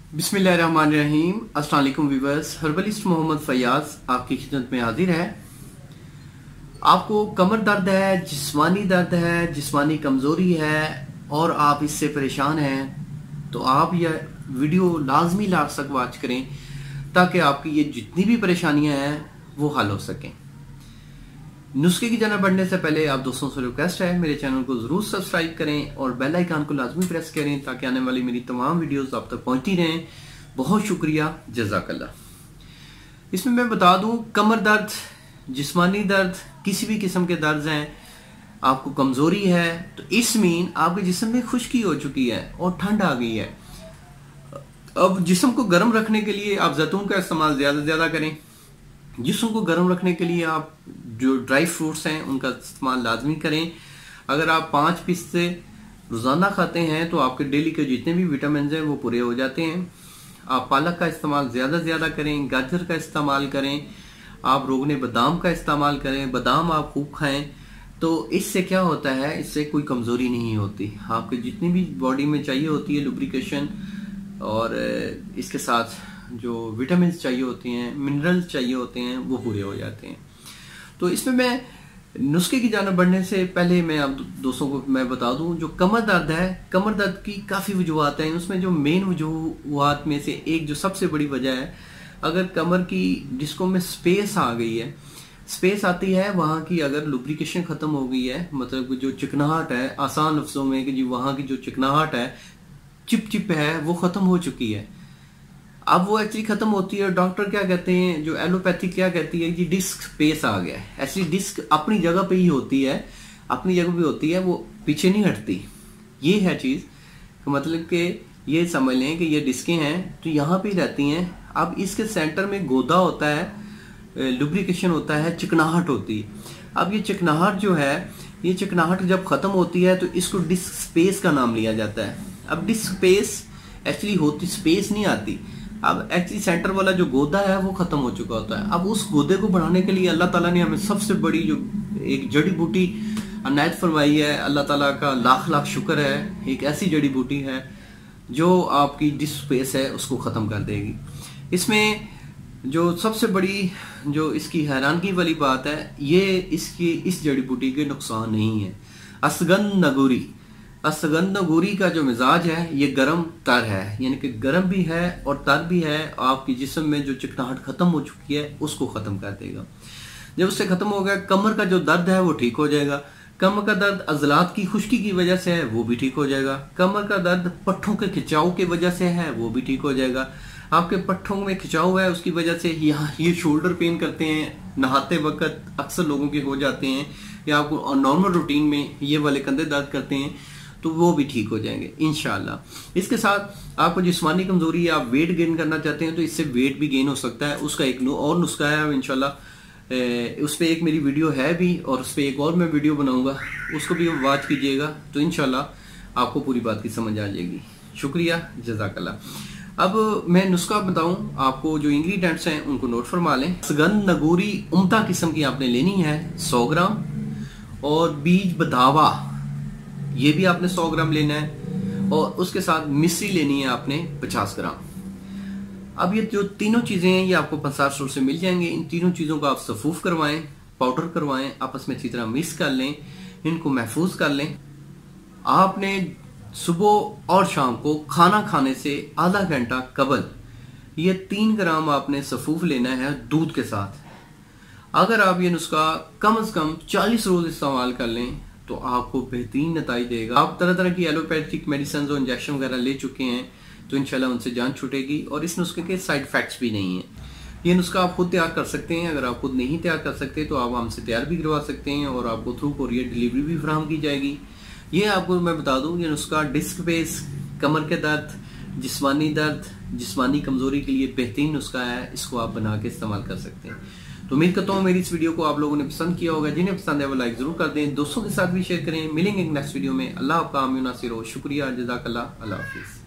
बिस्मिल्लाहिर्रहमानिर्रहीम। अस्सलाम वालेकुम व्यूअर्स, हर्बलिस्ट मोहम्मद फयाज आपकी खिदमत में हाजिर है। आपको कमर दर्द है, जिस्मानी दर्द है, जिस्मानी कमजोरी है और आप इससे परेशान हैं तो आप यह वीडियो लाजमी लास्ट तक वॉच करें ताकि आपकी ये जितनी भी परेशानियां हैं वो हल हो सकें। नुस्खे की जानिब बढ़ने से पहले आप दोस्तों से रिक्वेस्ट है मेरे चैनल को जरूर सब्सक्राइब करें और बेल आइकन को लाजमी प्रेस करें ताकि आने वाली मेरी तमाम वीडियोस आप तक पहुंचती रहें। बहुत शुक्रिया, जज़ाकल्लाह। इसमें मैं बता दूं, कमर दर्द, जिस्मानी दर्द, किसी भी किस्म के दर्द हैं, आपको कमजोरी है तो इस मीन आपके जिस्म में खुश्की हो चुकी है और ठंड आ गई है। अब जिस्म को गर्म रखने के लिए आप जैतून का इस्तेमाल ज्यादा से ज्यादा करें। जिस्म को गर्म रखने के लिए आप जो ड्राई फ्रूट्स हैं उनका इस्तेमाल लाजमी करें। अगर आप 5 पिस्ते रोजाना खाते हैं तो आपके डेली के जितने भी विटामिन हैं वो पूरे हो जाते हैं। आप पालक का इस्तेमाल ज्यादा से ज्यादा करें, गाजर का इस्तेमाल करें, आप रोगने बादाम का इस्तेमाल करें, बादाम आप खूब खाएं। तो इससे क्या होता है, इससे कोई कमजोरी नहीं होती, आपके जितनी भी बॉडी में चाहिए होती है लुब्रिकेशन और इसके साथ जो विटामिन चाहिए होती हैं, मिनरल्स चाहिए होते हैं, वो पूरे हो जाते हैं। तो इसमें मैं नुस्खे की जानिब बढ़ने से पहले मैं आप दोस्तों को मैं बता दूं, जो कमर दर्द है, कमर दर्द की काफ़ी वजूहत हैं। उसमें जो मेन वजूहत में से एक जो सबसे बड़ी वजह है, अगर कमर की डिस्कों में स्पेस आ गई है, स्पेस आती है वहाँ की, अगर लुब्रिकेशन ख़त्म हो गई है, मतलब जो चिकनाहट है, आसान लफ्ज़ों में कि जी वहाँ की जो चिकनाहट है, चिप है, वो ख़त्म हो चुकी है। अब वो एक्चुअली खत्म होती है, डॉक्टर क्या कहते हैं, जो एलोपैथी क्या कहती है कि डिस्क स्पेस आ गया है। ऐसी डिस्क अपनी जगह पे ही होती है, अपनी जगह पे होती है, वो पीछे नहीं हटती। ये है चीज, मतलब कि ये समझ लें कि ये डिस्कें हैं तो यहाँ पे ही रहती हैं। अब इसके सेंटर में गोदा होता है, लुब्रिकेशन होता है, चिकनाहट होती है। अब ये चिकनाहट जो है, ये चिकनाहट जब खत्म होती है तो इसको डिस्क स्पेस का नाम लिया जाता है। अब डिस्क स्पेस एक्चुअली होती, स्पेस नहीं आती। अब एक्चुअली सेंटर वाला जो गोदा है वो खत्म हो चुका होता है। अब उस गोदे को बढ़ाने के लिए अल्लाह ताला ने हमें सबसे बड़ी जो एक जड़ी बूटी अनायत फरमाई है, अल्लाह ताला का लाख लाख शुक्र है। एक ऐसी जड़ी बूटी है जो आपकी डिस्क स्पेस है उसको खत्म कर देगी। इसमें जो सबसे बड़ी जो इसकी हैरानगी वाली बात है, ये इसकी इस जड़ी बूटी के नुकसान नहीं है। असगंध नगूरी, असगंध नगूरी का जो मिजाज है ये गरम तर है, यानी कि गरम भी है और तर भी है। आपकी जिस्म में जो चिकनाहट खत्म हो चुकी है उसको खत्म कर देगा। जब उससे खत्म हो गया, कमर का जो दर्द है वो ठीक हो जाएगा। कमर का दर्द अजलात की खुश्की की वजह से है, वो भी ठीक हो जाएगा। कमर का दर्द पट्ठों के खिंचाव की वजह से है, वो भी ठीक हो जाएगा। आपके पट्ठों में खिंचाव है उसकी वजह से यहाँ ये शोल्डर पेन करते हैं, नहाते वक्त अक्सर लोगों के हो जाते हैं, या आपको नॉर्मल रूटीन में ये वाले कंधे दर्द करते हैं तो वो भी ठीक हो जाएंगे इंशाल्लाह। इसके साथ आपको जिस्मानी कमजोरी, आप वेट गेन करना चाहते हैं तो इससे वेट भी गेन हो सकता है। उसका एक और नुस्खा है इंशाल्लाह, उस पर एक मेरी वीडियो है भी और उस पर एक और मैं वीडियो बनाऊंगा, उसको भी वॉच कीजिएगा तो इंशाल्लाह आपको पूरी बात की समझ आ जाएगी। शुक्रिया, जज़ाकल्लाह। अब मैं नुस्खा बताऊं आपको, जो इंग्रेडिएंट्स हैं उनको नोट फरमा लें। असगंध नगूरी उम्दा किस्म की आपने लेनी है 100 ग्राम, और बीज बदावा ये भी आपने 100 ग्राम लेना है, और उसके साथ मिश्री लेनी है आपने 50 ग्राम। अब ये जो तीनों चीजें हैं ये आपको पंसार स्टोर से मिल जाएंगे। इन तीनों चीजों को आप सफूफ करवाएं, पाउडर करवाएं, आपस में अच्छी तरह मिक्स कर लें, इनको महफूज कर लें। आपने सुबह और शाम को खाना खाने से आधा घंटा कबल ये 3 ग्राम आपने सफूफ लेना है दूध के साथ। अगर आप ये नुस्खा कम से कम 40 रोज इस्तेमाल कर लें तो आपको बेहतरीन नतीजे देगा। आप तरह तरह की एलोपैथिक मेडिसिन और इंजेक्शन वगैरह ले चुके हैं तो इंशाल्लाह उनसे जान छूटेगी, और इस नुस्खे के साइड इफेक्ट्स भी नहीं है। ये नुस्खा आप खुद तैयार कर सकते हैं। अगर आप खुद नहीं तैयार कर सकते तो आप हमसे तैयार भी करवा सकते हैं और आपको थ्रू कोरियर डिलीवरी भी फराहम की जाएगी। ये आपको मैं बता दूं, ये नुस्खा डिस्क पेस, कमर के दर्द, जिस्मानी दर्द, जिस्मानी कमजोरी के लिए बेहतरीन नुस्खा है। इसको आप बना के इस्तेमाल कर सकते हैं। तो उम्मीद करता हूँ मेरी इस वीडियो को आप लोगों ने पसंद किया होगा। जिन्हें पसंद है वो लाइक जरूर कर दें, दोस्तों के साथ भी शेयर करें। मिलेंगे नेक्स्ट वीडियो में। अल्लाह आपका आमीन नासिर हो। शुक्रिया, जज़ाकल्लाह, अल्लाह हाफिज़।